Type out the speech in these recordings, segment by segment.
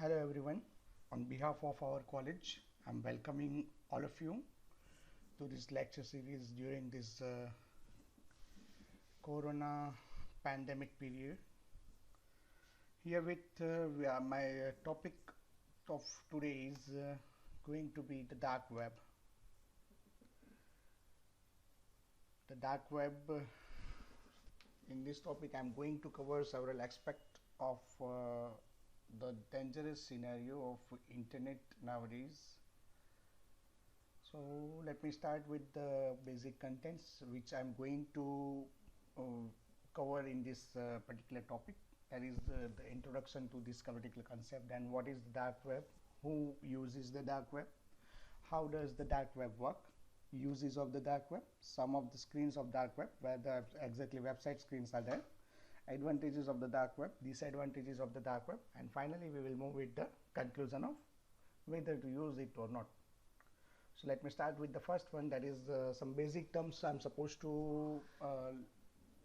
Hello everyone. On behalf of our college, I'm welcoming all of you to this lecture series during this Corona pandemic period. Here with my topic of today is going to be the dark web. The dark web. In this topic, I'm going to cover several aspects of the dangerous scenario of internet nowadays. So let me start with the basic contents which I'm going to cover in this particular topic. That is the introduction to this particular concept and what is the dark web, who uses the dark web, how does the dark web work, uses of the dark web, some of the screens of dark web where the exactly website screens are there, advantages of the dark web, disadvantages of the dark web, and finally we will move with the conclusion of whether to use it or not. So let me start with the first one, that is some basic terms I'm supposed to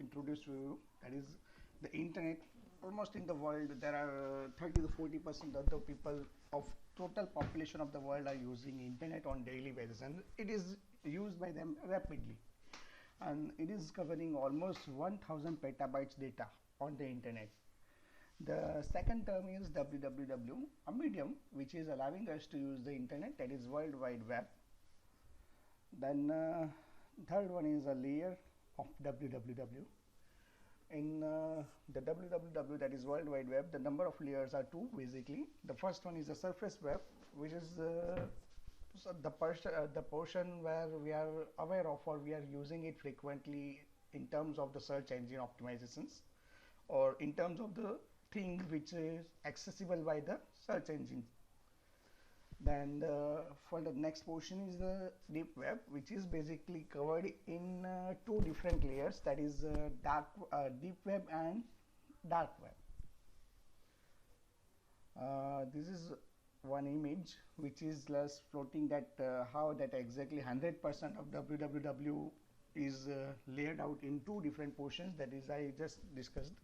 introduce to you. That is the internet. Almost in the world there are 30 to 40% of the people of total population of the world are using internet on daily basis, and it is used by them rapidly, and it is covering almost 1000 petabytes data on the internet. The second term is www, a medium which is allowing us to use the internet, that is World Wide Web. Then third one is a layer of www. In the www, that is World Wide Web, the number of layers are two basically. The first one is the surface web, which is so the portion where we are aware of or we are using it frequently in terms of the search engine optimizations or in terms of the thing which is accessible by the search engine. Then for the next portion is the deep web, which is basically covered in two different layers, that is deep web and dark web. This is one image which is less floating that how that exactly 100% of www is laid out in two different portions, that is I just discussed.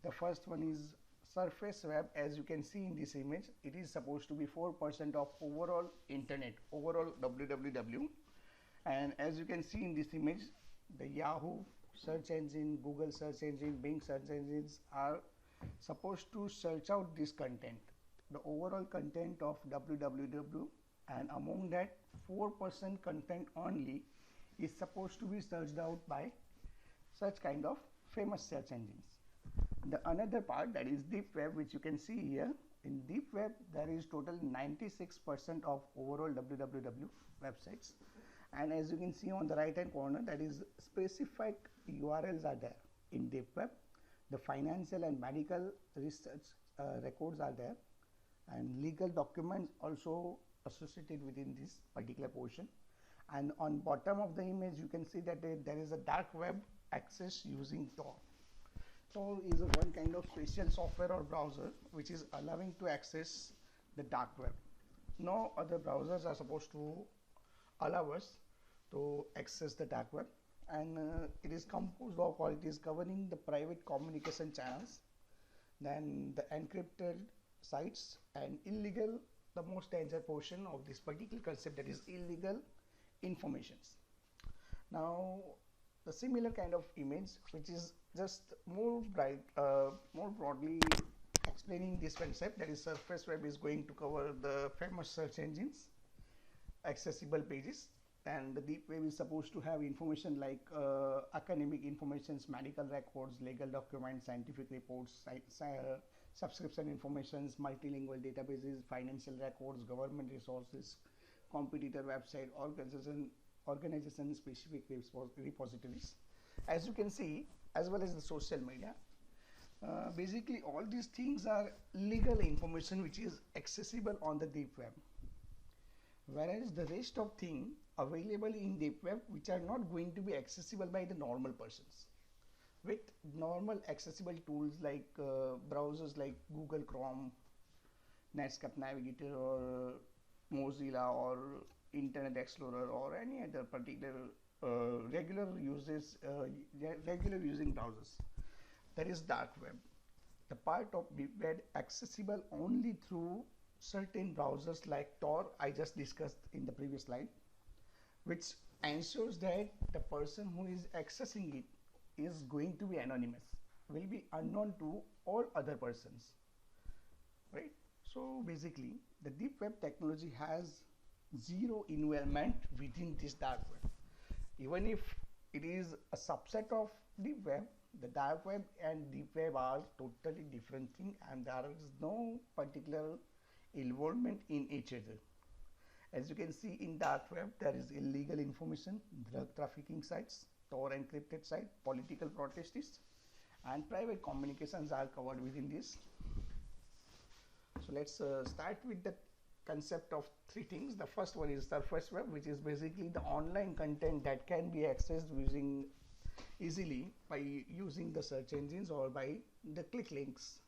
The first one is surface web. As you can see in this image, it is supposed to be 4% of overall internet, overall www, and as you can see in this image, the Yahoo search engine, Google search engine, Bing search engines are supposed to search out this content, the overall content of www, and among that 4% content only is supposed to be searched out by such kind of famous search engines. The another part, that is deep web, which you can see here. In deep web there is total 96% of overall www websites, and as you can see on the right hand corner, that is specific URLs are there in deep web. The financial and medical research records are there, and legal documents also associated within this particular portion. And on bottom of the image you can see that there is a dark web access using Tor. Tor is one kind of special software or browser which is allowing to access the dark web. No other browsers are supposed to allow us to access the dark web, and it is composed of, or it is covering the private communication channels, then the encrypted sites, and illegal, the most danger portion of this particular concept, that is illegal informations. Now the similar kind of image which is just more broadly explaining this concept, that is surface web, is going to cover the famous search engines, accessible pages, and the deep web is supposed to have information like academic informations, medical records, legal documents, scientific reports, subscription informations, multilingual databases, financial records, government resources, competitor website, organization specific repositories, as you can see, as well as the social media. Basically all these things are legal information which is accessible on the deep web, whereas the rest of things available in deep web which are not going to be accessible by the normal persons. With normal accessible tools like browsers like Google Chrome, Netscape Navigator, or Mozilla, or Internet Explorer, or any other particular regular using browsers, that is dark web. the part of deep web accessible only through certain browsers like Tor I just discussed in the previous slide, which ensures that the person who is accessing it is going to be anonymous, will be unknown to all other persons, right? So basically the deep web technology has zero involvement within this dark web. Even if it is a subset of deep web, the dark web and deep web are totally different thing, and there is no particular involvement in each other. As you can see, in dark web there is illegal information, drug trafficking sites, Tor encrypted site, political protests, and private communications are covered within this. So let's start with the concept of three things. The first one is surface web, which is basically the online content that can be accessed using easily by using the search engines or by the click links.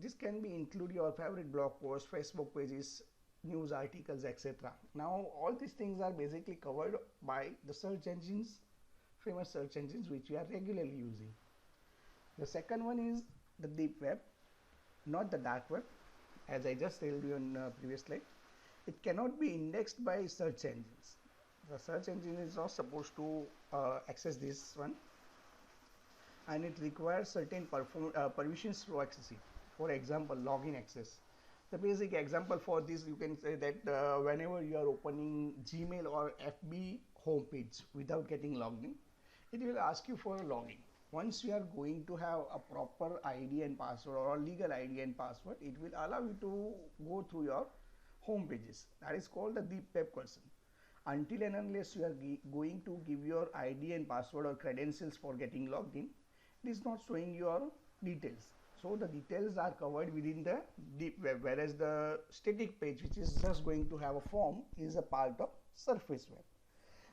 This can be include your favorite blog posts, Facebook pages, news articles, etc. Now all these things are basically covered by the search engines, famous search engines which we are regularly using. The second one is the deep web, not the dark web. As I just told you in previous slide, it cannot be indexed by search engines. The search engine is not supposed to access this one, and it requires certain permissions to access it. For example, login access. The basic example for this, you can say that whenever you are opening Gmail or FB homepage without getting logged in, it will ask you for a login. Once you are going to have a proper ID and password or legal ID and password, it will allow you to go through your home pages. That is called the deep web cursor. Until and unless you are going to give your ID and password or credentials for getting logged in, it is not showing your details. So the details are covered within the deep web, whereas the static page, which is just going to have a form, is a part of surface web.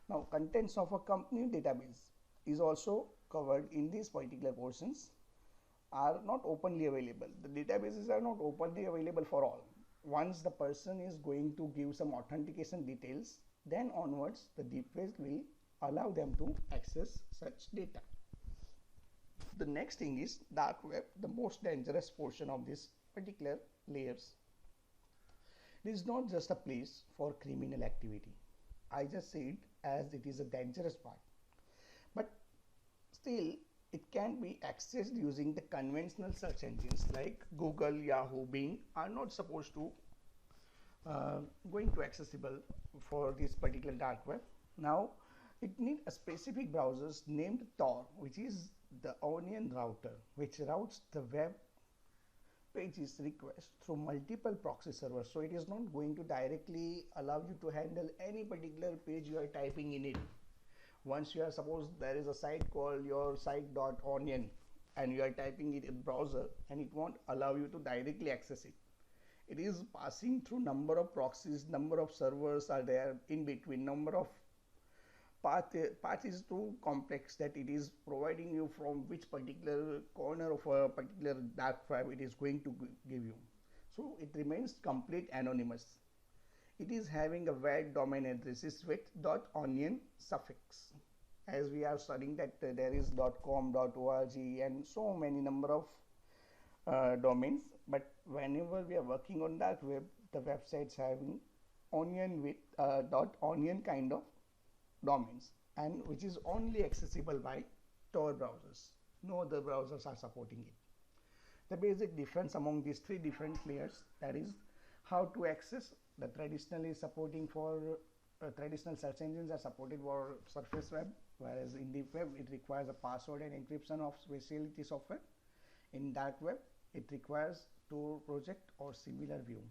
Now contents of a company database is also covered in these particular portions, are not openly available. The databases are not openly available for all. Once the person is going to give some authentication details, then onwards the deep web will allow them to access such data. The next thing is dark web, the most dangerous portion of this particular layers. It is not just a place for criminal activity. I just said as it is a dangerous part, but still it can be accessed using the conventional search engines like Google, Yahoo, Bing are not supposed to going to accessible for this particular dark web. Now it needs a specific browsers named Tor, which is the onion router, which routes the web pages request through multiple proxy servers. So it is not going to directly allow you to handle any particular page you are typing in it. Once you are, suppose there is a site called your site.onion and you are typing it in browser, and it won't allow you to directly access it. It is passing through number of proxies, number of servers are there in between, number of path is too complex that it is providing you from which particular corner of a particular dark web it is going to give you. So it remains complete anonymous. It is having a valid domain addresses with .onion suffix. As we are studying that there is .com, .org and so many number of domains, but whenever we are working on dark web, the websites having onion with .onion kind of domains, and which is only accessible by Tor browsers. No other browsers are supporting it. The basic difference among these three different layers, that is how to access. The traditionally supporting for traditional search engines are supported for surface web, whereas in deep web it requires a password and encryption of specialty software. In dark web it requires Tor project or similar view.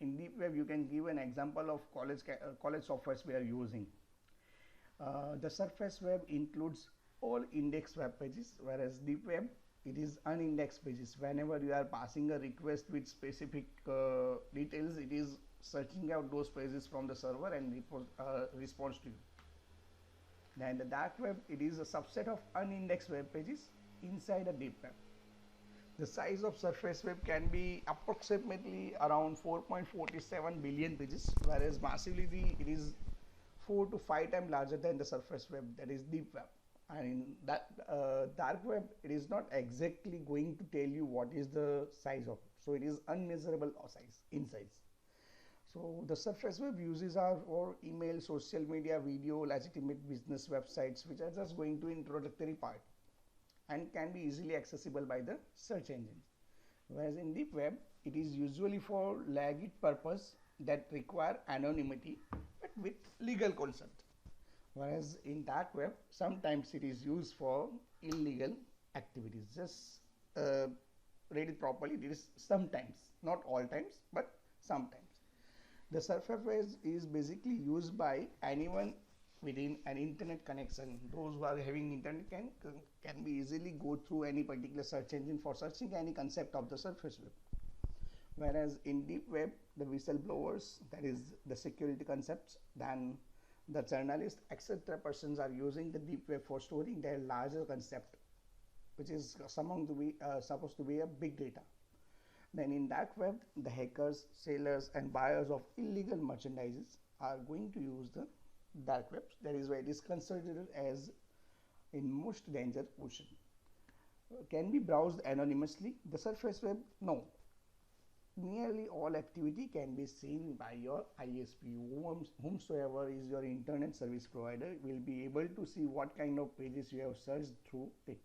In deep web you can give an example of college softwares we are using. The surface web includes all indexed web pages, whereas deep web it is unindexed pages. Whenever you are passing a request with specific details, it is searching out those pages from the server and responds to you. Then the dark web, it is a subset of unindexed web pages inside a deep web. The size of surface web can be approximately around 4.47 billion pages, whereas massively it is 4 to 5 times larger than the surface web, that is deep web. And in that dark web, it is not exactly going to tell you what is the size of it. So it is unmeasurable size in size. So the surface web uses are for email, social media, video, legitimate business websites, which are just going to introductory part and can be easily accessible by the search engines. Whereas in deep web, it is usually for legit purpose that require anonymity but with legal consent. Whereas in dark web, sometimes it is used for illegal activities. Just read it properly. It is sometimes, not all times, but sometimes. The surface web is basically used by anyone within an internet connection. Those who are having internet can be easily go through any particular search engine for searching any concept of the surface web. Whereas in deep web, the whistleblowers, that is the security concepts, then the journalists, etc. persons are using the deep web for storing their larger concept, which is supposed to be a big data. Then in dark web, the hackers, sellers and buyers of illegal merchandises are going to use the dark web. That is why it is considered as in most danger portion. Can be browsed anonymously. The surface web, no. Nearly all activity can be seen by your ISP. Whomsoever is your internet service provider will be able to see what kind of pages you have searched through it.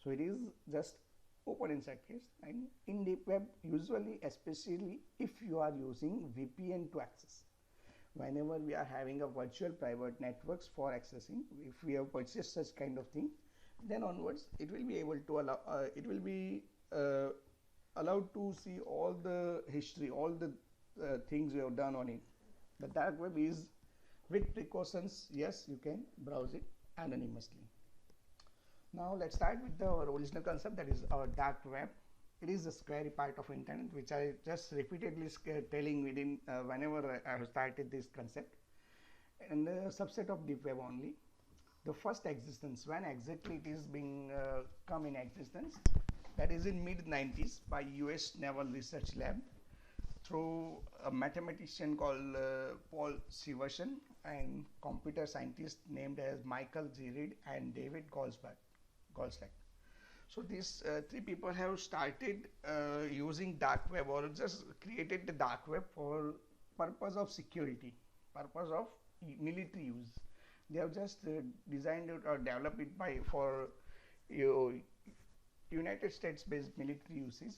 So it is just open inside case. And in deep web, usually, especially if you are using VPN to access. Whenever we are having a virtual private networks for accessing, if we have purchased such kind of thing, then onwards it will be able to allow, allowed to see all the history, all the things you have done on it. The dark web is with precautions. Yes, you can browse it anonymously. Now let's start with the original concept, that is our dark web. It is a scary part of internet, which I just repeatedly telling within whenever I have started this concept, and a subset of deep web only. The first existence, when exactly it is being come in existence, that is in mid-90s by US Naval Research Lab through a mathematician called Polishwala and computer scientist named as Michael G. Reed and David Goldsberg. So these three people have started using dark web, or just created the dark web for purpose of security, purpose of military use. They have just designed it or developed it for United States based military uses,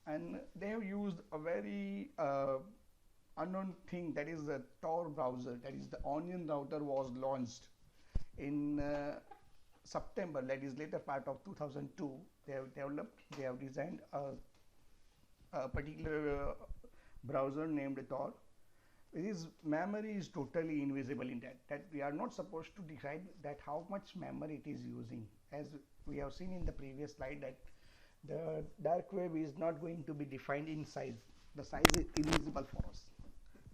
and they have used a very unknown thing, that is the Tor browser, that is the Onion router was launched in September, that is later part of 2002. They have designed a particular browser named Tor. His memory is totally invisible in that we are not supposed to decide that how much memory it is using. As we have seen in the previous slide, that the dark web is not going to be defined in size. The size is invisible for us.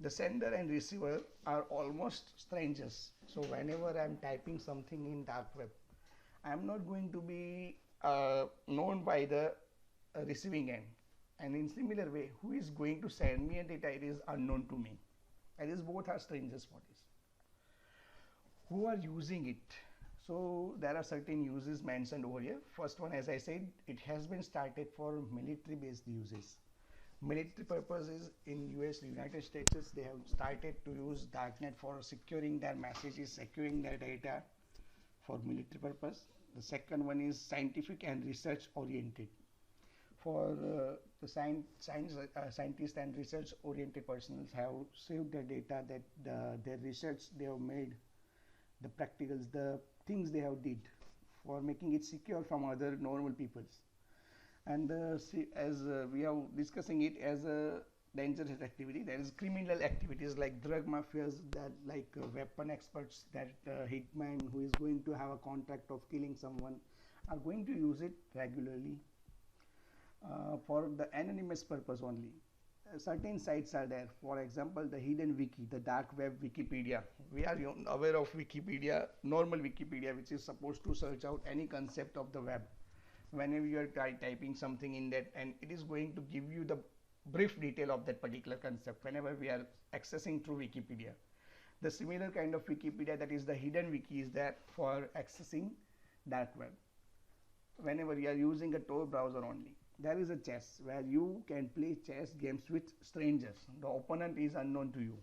The sender and receiver are almost strangers. So whenever I am typing something in dark web, I am not going to be known by the receiving end. And in similar way, who is going to send me a data, it is unknown to me. That is, both are strangers for this. Who are using it? So there are certain uses mentioned over here. First one, as I said, it has been started for military based uses. Military purposes in US, United States, they have started to use darknet for securing their messages, securing their data for military purpose. The second one is scientific and research oriented. For the scientists and research oriented persons have saved their data, that their research they have made, the practicals, the things they have did for making it secure from other normal peoples. And as we are discussing it as a dangerous activity, there is criminal activities like drug mafias, that like weapon experts, that hitman who is going to have a contract of killing someone are going to use it regularly for the anonymous purpose only. Certain sites are there, for example the hidden wiki, the dark web Wikipedia. We are aware of Wikipedia, normal Wikipedia, which is supposed to search out any concept of the web. Whenever you are typing something in that, and it is going to give you the brief detail of that particular concept whenever we are accessing through Wikipedia. The similar kind of Wikipedia, that is the hidden wiki, is there for accessing dark web. Whenever you are using a Tor browser only, there is a chess where you can play chess games with strangers. The opponent is unknown to you,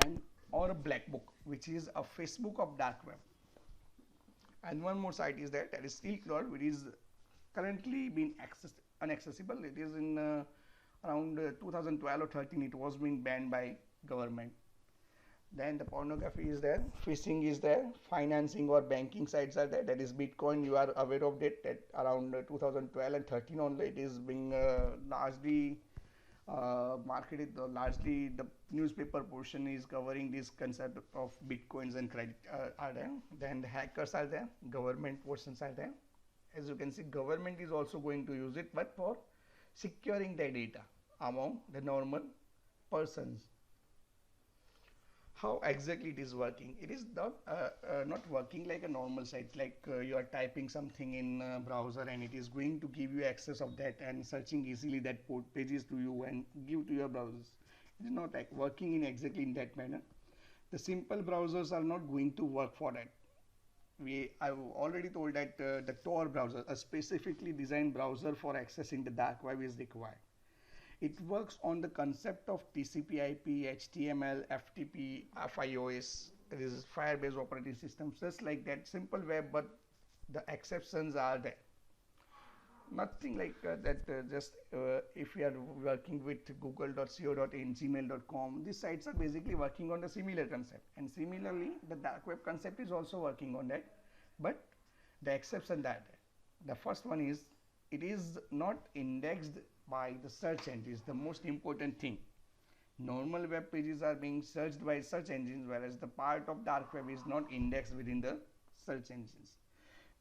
and or a black book, which is a Facebook of dark web. And one more site is there, that is Silk Road, which is currently being inaccessible. It is in around 2012 or 13. It was being banned by government. Then the pornography is there, phishing is there, financing or banking sites are there. That is Bitcoin. You are aware of that. That around 2012 and 13 only, it is being largely marketed. Largely, the newspaper portion is covering this concept of Bitcoins and credit are there. Then the hackers are there. Government portions are there. As you can see, government is also going to use it, but for securing their data among the normal persons. How exactly it is working? It is not working like a normal site, like you are typing something in browser and it is going to give you access of that and searching easily that pages to you and give to your browsers. It is not like working in exactly in that manner. The simple browsers are not going to work for that. I've already told that the Tor browser, a specifically designed browser for accessing the dark web, is required. It works on the concept of TCP/IP, HTML, FTP, FiOS. It is Firebase operating system, just like that simple web, but the exceptions are there. Nothing like that. Just if you are working with google.co.in, gmail.com, these sites are basically working on the similar concept. And similarly, the dark web concept is also working on that, but the exception that the first one is it is not indexed by the search engines. The most important thing, normal web pages are being searched by search engines, whereas the part of dark web is not indexed within the search engines.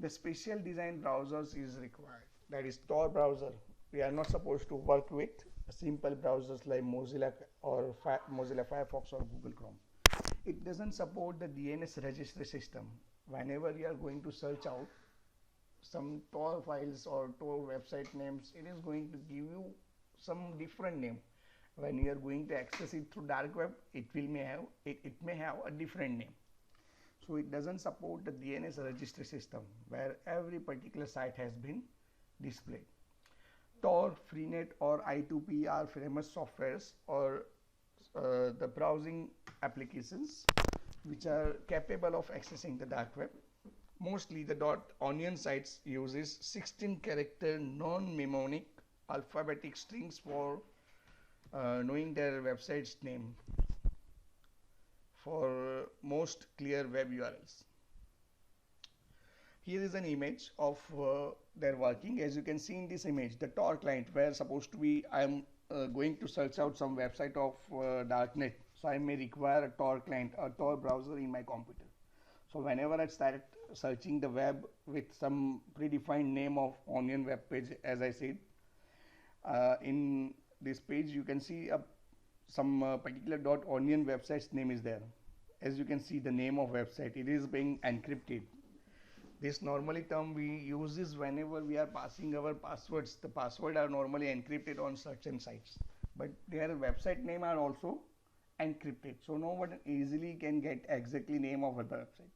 The special design browsers is required, that is Tor browser. We are not supposed to work with simple browsers like Mozilla or Mozilla Firefox or Google Chrome. It doesn't support the DNS registry system. Whenever you are going to search out some Tor files or Tor website names, it is going to give you some different name. When you are going to access it through dark web, it may have a different name. So it doesn't support the DNS registry system where every particular site has been displayed. Tor, Freenet or I2P are famous softwares or the browsing applications which are capable of accessing the dark web. Mostly the .onion sites uses 16-character non-mnemonic alphabetic strings for knowing their website's name for most clear web URLs. Here is an image of their working. As you can see in this image, the Tor client, where supposed to be I am going to search out some website of darknet, so I may require a Tor client, a Tor browser in my computer. So whenever I start searching the web with some predefined name of onion web page, as I said, in this page you can see some particular .onion website's name is there. As you can see the name of website, it is being encrypted. This normally term we use is whenever we are passing our passwords. The password are normally encrypted on certain sites, but their website name are also encrypted, so no one easily can get exactly name of the website.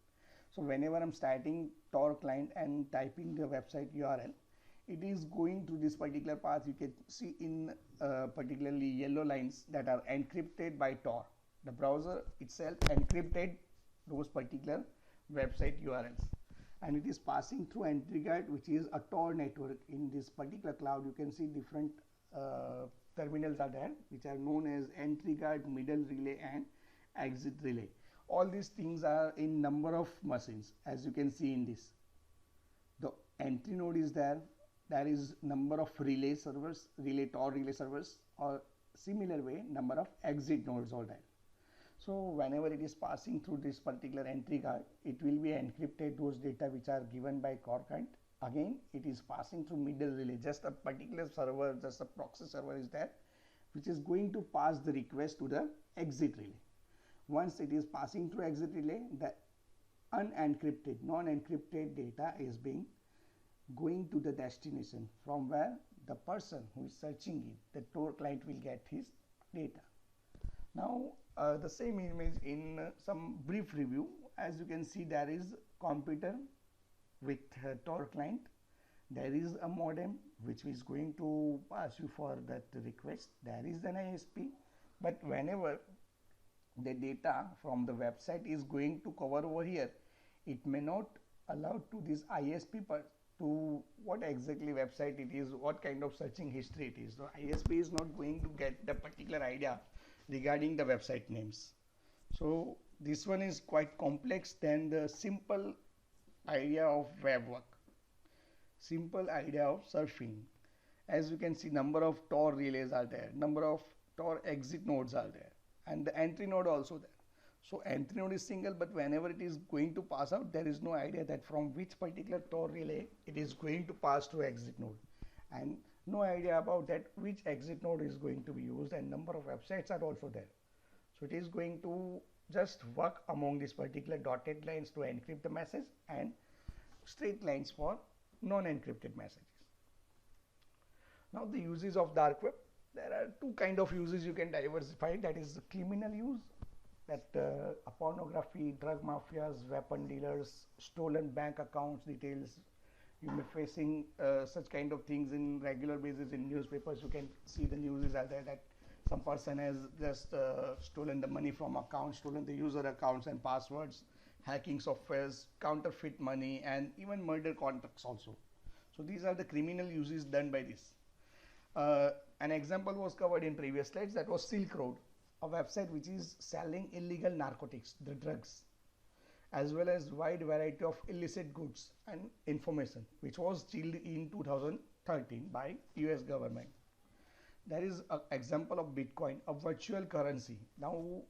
So whenever I'm starting Tor client and typing the website URL, it is going to this particular path. You can see in particularly yellow lines that are encrypted by Tor. The browser itself encrypted those particular website URLs, and it is passing through entry guard, which is a Tor network. In this particular cloud, you can see different terminals are there, which are known as entry guard, middle relay and exit relay. All these things are in number of machines. As you can see in this, the entry node is there. There is number of relay servers, Tor relay servers, or similar way number of exit nodes are there. So whenever it is passing through this particular entry guard, it will be encrypted those data which are given by Tor client. Again, it is passing through middle relay. Just a particular server, just a proxy server is there, which is going to pass the request to the exit relay. Once it is passing through exit relay, the unencrypted, non-encrypted data is being going to the destination from where the person who is searching it, the Tor client, will get his data. Now the same image in some brief review. As you can see, there is computer with Tor client. There is a modem which is going to pass you for that request. There is an ISP, but whenever the data from the website is going to cover over here, it may not allow to this ISP to what exactly website it is, what kind of searching history it is. So ISP is not going to get the particular idea regarding the website names. So this one is quite complex than the simple idea of web work, simple idea of surfing. As you can see, number of Tor relays are there, number of Tor exit nodes are there, and the entry node also there. So entry node is single, but whenever it is going to pass out, there is no idea that from which particular Tor relay it is going to pass to exit node, and no idea about that which exit node is going to be used, and number of websites are also there. So it is going to just work among these particular dotted lines to encrypt the message and straight lines for non-encrypted messages. Now the uses of dark web. There are two kind of uses you can diversify. That is the criminal use, that pornography, drug mafias, weapon dealers, stolen bank accounts details. You may facing such kind of things in regular basis in newspapers. You can see the news are there that some person has just stolen the money from accounts, stolen the user accounts and passwords, hacking softwares, counterfeit money, and even murder contracts also. So these are the criminal uses done by this. An example was covered in previous slides, that was Silk Road, a website which is selling illegal narcotics, the drugs, as well as wide variety of illicit goods and information, which was sealed in 2013 by US government. There is an example of Bitcoin, a virtual currency. Now you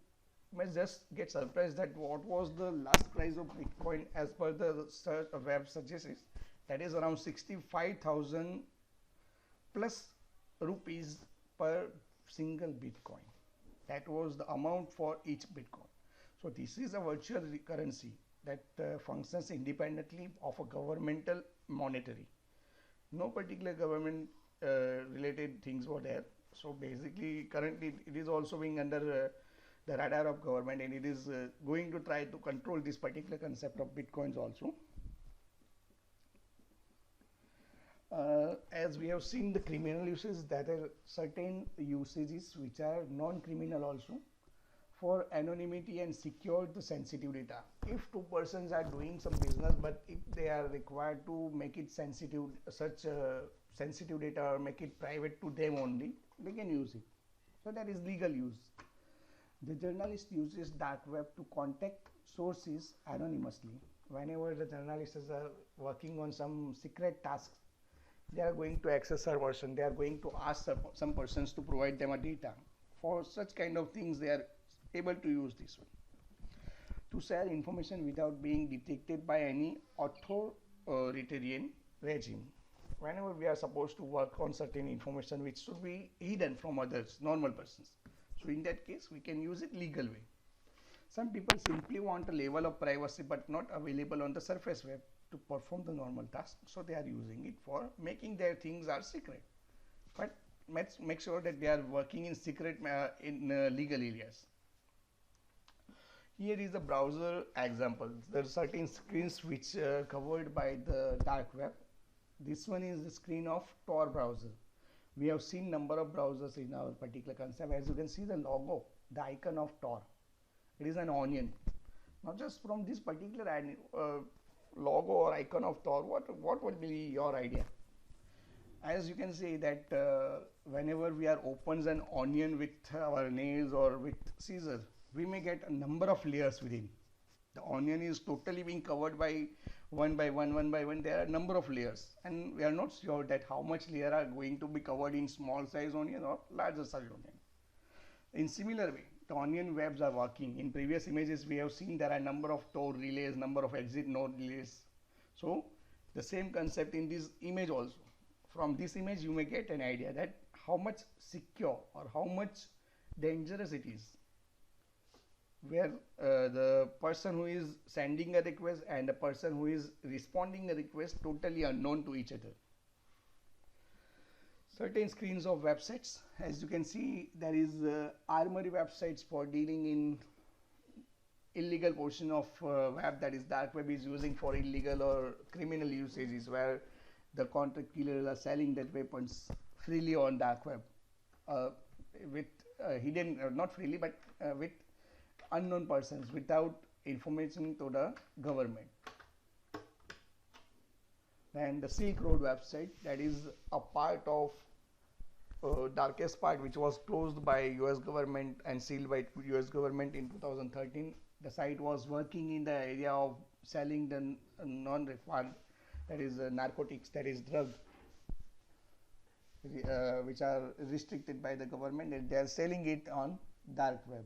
may just get surprised that what was the last price of Bitcoin as per the web suggests, that is around 65,000 plus rupees per single Bitcoin. That was the amount for each Bitcoin. So this is a virtual currency that functions independently of a governmental monetary. No particular government related things were there. So basically currently it is also being under the radar of government, and it is going to try to control this particular concept of Bitcoins also. As we have seen the criminal uses, there are certain usages which are non-criminal also, for anonymity and secure the sensitive data. If two persons are doing some business, but if they are required to make it sensitive, such sensitive data, or make it private to them only, they can use it. So that is legal use. The journalist uses dark web to contact sources anonymously. Whenever the journalists are working on some secret tasks, they are going to access a person, they are going to ask some persons to provide them a data. For such kind of things, they are able to use this one to share information without being detected by any authoritarian regime. Whenever we are supposed to work on certain information which should be hidden from others, normal persons, so in that case we can use it legal way. Some people simply want a level of privacy but not available on the surface web to perform the normal task, so they are using it for making their things are secret, but let's make sure that they are working in secret in legal areas. Here is a browser example. There are certain screens which are covered by the dark web. This one is the screen of Tor browser. We have seen number of browsers in our particular concept. As you can see the logo, the icon of Tor, it is an onion. Now just from this particular logo or icon of Tor, what would be your idea? As you can see that whenever we are opens an onion with our nails or with scissors, we may get a number of layers within. The onion is totally being covered by one by one. There are a number of layers, and we are not sure that how much layer are going to be covered in small size onion or larger size onion. In similar way, the onion webs are working. In previous images, we have seen there are a number of Tor relays, number of exit node relays. So the same concept in this image also. From this image, you may get an idea that how much secure or how much dangerous it is, where the person who is sending a request and the person who is responding a request totally unknown to each other. certain screens of websites. As you can see, there is armory websites for dealing in illegal portion of web, that is dark web is using for illegal or criminal usages, where the contract killers are selling that weapons freely on dark web with hidden, not freely, but with unknown persons, without information to the government. Then the Silk Road website, that is a part of darkest part, which was closed by US government and sealed by US government in 2013. The site was working in the area of selling the non-refined, that is narcotics, that is drug, which are restricted by the government, and they are selling it on dark web.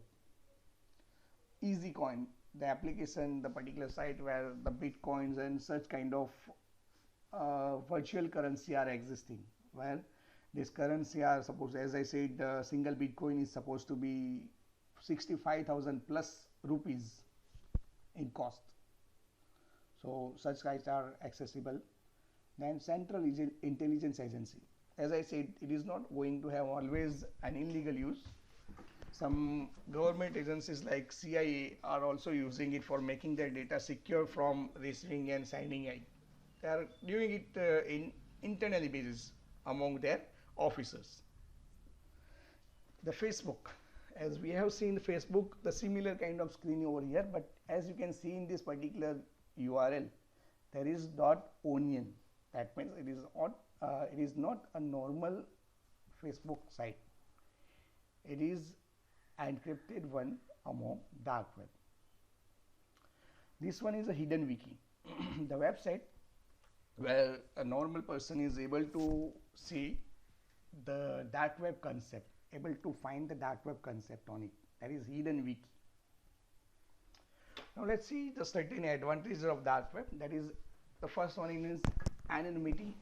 EasyCoin, the application, the particular site where the bitcoins and such kind of virtual currency are existing, where this currency are supposed, as I said, the single bitcoin is supposed to be 65,000 plus rupees in cost. So such sites are accessible. Then Central Intelligence Agency, as I said, it is not going to have always an illegal use. Some government agencies like CIA are also using it for making their data secure from receiving and sending it. They are doing it in internally basis among their officers. The Facebook, as we have seen Facebook, the similar kind of screen over here, but as you can see in this particular URL, there is .onion. That means it is not a normal Facebook site. It is encrypted one among dark web. This one is a hidden wiki. The website where a normal person is able to see the dark web concept, able to find the dark web concept on it. That is hidden wiki. Now let's see the certain advantages of dark web. That is, the first one is anonymity.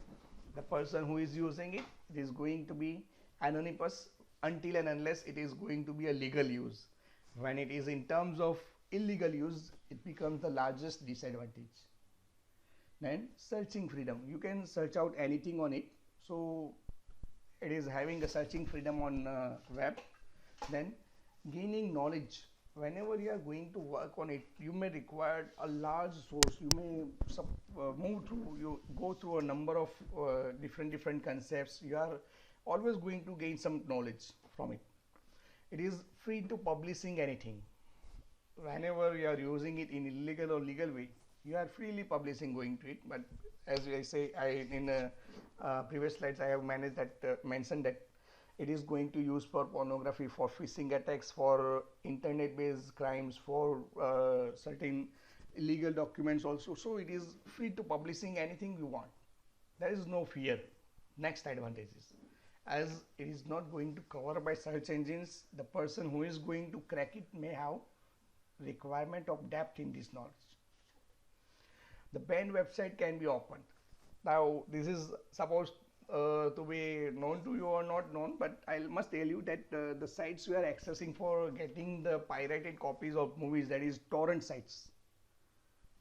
The person who is using it, it is going to be anonymous until and unless it is going to be a legal use. When it is in terms of illegal use, it becomes the largest disadvantage. Then searching freedom, you can search out anything on it, so it is having a searching freedom on web. Then gaining knowledge, whenever you are going to work on it, you may require a large source, you may go through a number of different concepts. You are always going to gain some knowledge from it. It is free to publishing anything. Whenever you are using it in illegal or legal way, you are freely publishing going to it. But as I say, in previous slides I have mentioned that it is going to use for pornography, for phishing attacks, for internet based crimes, for certain illegal documents also. So it is free to publishing anything you want. There is no fear. Next advantages, as it is not going to cover by search engines, the person who is going to crack it may have requirement of depth in this knowledge. The banned website can be opened. Now this is supposed to be known to you or not known, but I must tell you that the sites we are accessing for getting the pirated copies of movies, that is torrent sites,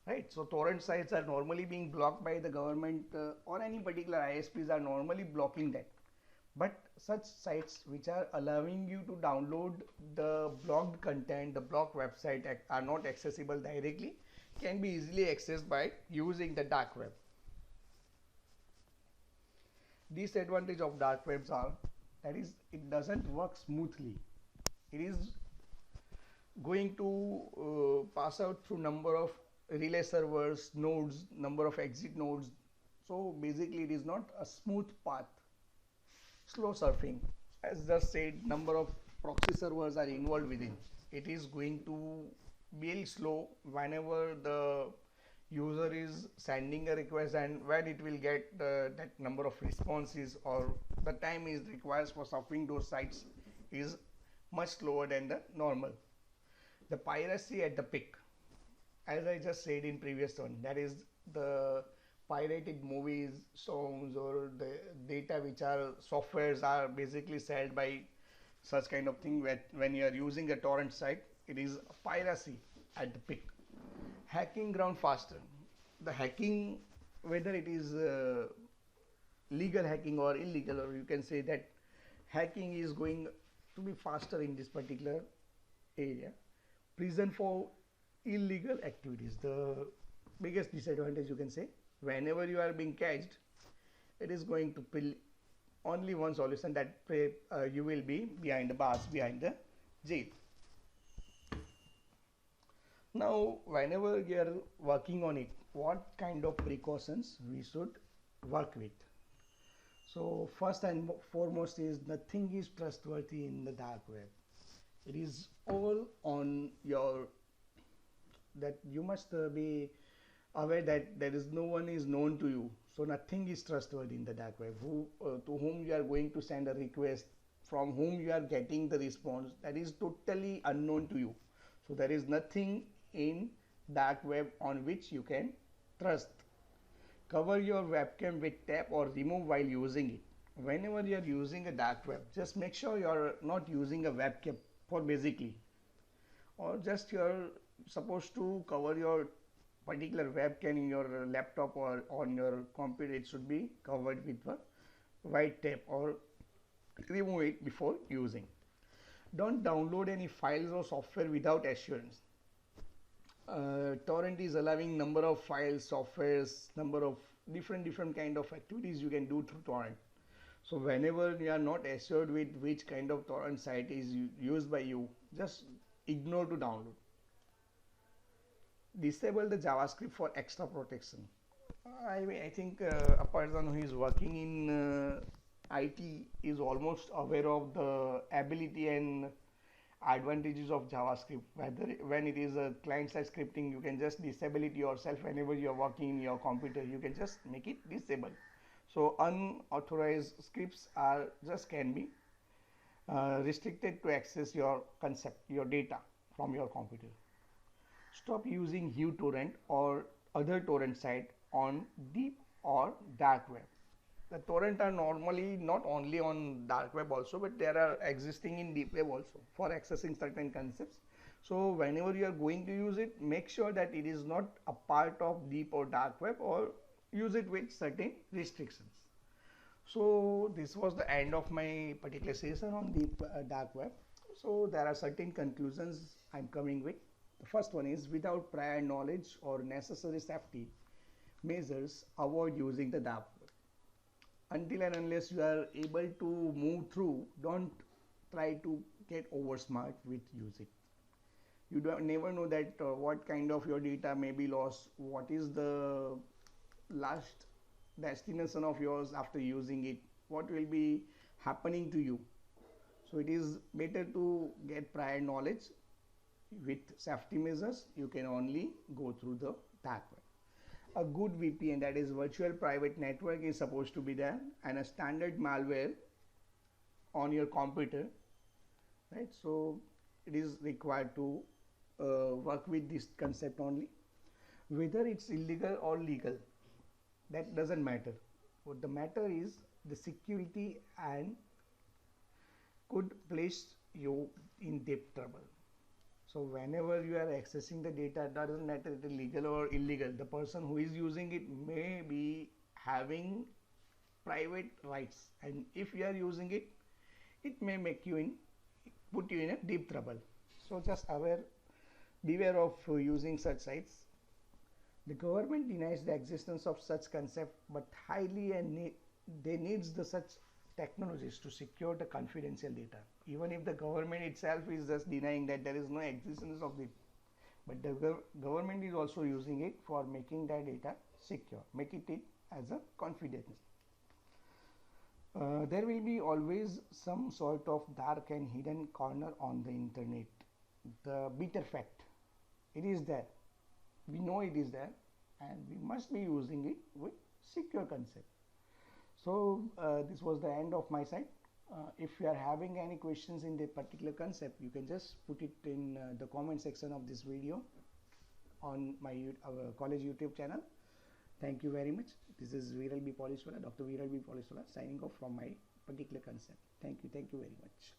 right? So torrent sites are normally being blocked by the government or any particular ISPs are normally blocking that. But such sites which are allowing you to download the blocked content, the blocked website are not accessible directly, can be easily accessed by using the dark web. Disadvantage of dark webs are, that is, it doesn't work smoothly. It is going to pass out through number of relay servers, nodes, number of exit nodes. So basically it is not a smooth path. Slow surfing, as just said, number of proxy servers are involved within. It is going to be slow whenever the user is sending a request, and when it will get that number of responses, or the time is requires for surfing those sites is much slower than the normal. The piracy at the peak, as I just said in previous one, that is the pirated movies, songs, or the data which are softwares are basically sold by such kind of thing. When you are using a torrent site, it is piracy at the peak. Hacking ground faster. The hacking, whether it is legal hacking or illegal, or you can say that hacking is going to be faster in this particular area. Prison for illegal activities, the biggest disadvantage you can say, whenever you are being catched, it is going to be only one solution, that you will be behind the bars, behind the jail. Now whenever you are working on it, what kind of precautions we should work with? So first and foremost is, nothing is trustworthy in the dark web. It is all on your, that you must be aware that there is no one is known to you. So nothing is trustworthy in the dark web. To whom you are going to send a request, from whom you are getting the response, that is totally unknown to you. So there is nothing in dark web on which you can trust. Cover your webcam with tape or remove while using it. Whenever you are using a dark web, just make sure you are not using a webcam for basically, or just you are supposed to cover your particular webcam in your laptop or on your computer. It should be covered with a white tape, or remove it before using. Don't download any files or software without assurance. Torrent is allowing number of files, softwares, number of different kind of activities you can do through torrent. So whenever you are not assured with which kind of torrent site is used by you, just ignore to download. Disable the JavaScript for extra protection. I think a person who is working in IT is almost aware of the ability and advantages of JavaScript. Whether when it is a client-side scripting, you can just disable it yourself. Whenever you are working in your computer, you can just make it disable. So unauthorized scripts are just can be restricted to access your data from your computer. Stop using uTorrent or other torrent site on deep or dark web. The torrent are normally not only on dark web also, but there are existing in deep web also for accessing certain concepts. So whenever you are going to use it, make sure that it is not a part of deep or dark web, or use it with certain restrictions. So this was the end of my particular session on deep dark web. So there are certain conclusions I'm coming with. The first one is, without prior knowledge or necessary safety measures, avoid using the dark web. Until and unless you are able to move through, don't try to get over smart with use it. You never know that what kind of your data may be lost, what is the last destination of yours after using it, what will be happening to you. So it is better to get prior knowledge. With safety measures, you can only go through the dark web. A good VPN, that is virtual private network, is supposed to be there, and a standard malware on your computer, right? So it is required to work with this concept only. Whether it's illegal or legal, that doesn't matter. What the matter is the security, and could place you in deep trouble. So whenever you are accessing the data, doesn't matter it is legal or illegal, the person who is using it may be having private rights, and if you are using it, it may make you put you in a deep trouble. So just beware of using such sites. The government denies the existence of such concept, but highly they needs the such technologies to secure the confidential data. Even if the government itself is just denying that there is no existence of it, but the government is also using it for making that data secure, make it as a confidential. There will be always some sort of dark and hidden corner on the internet. The bitter fact, it is there. We know it is there, and we must be using it with secure concept. So this was the end of my side. If you are having any questions in the particular concept, you can just put it in the comment section of this video on my college YouTube channel. Thank you very much. This is Polishwala, Dr. Polishwala signing off from my particular concept. Thank you very much.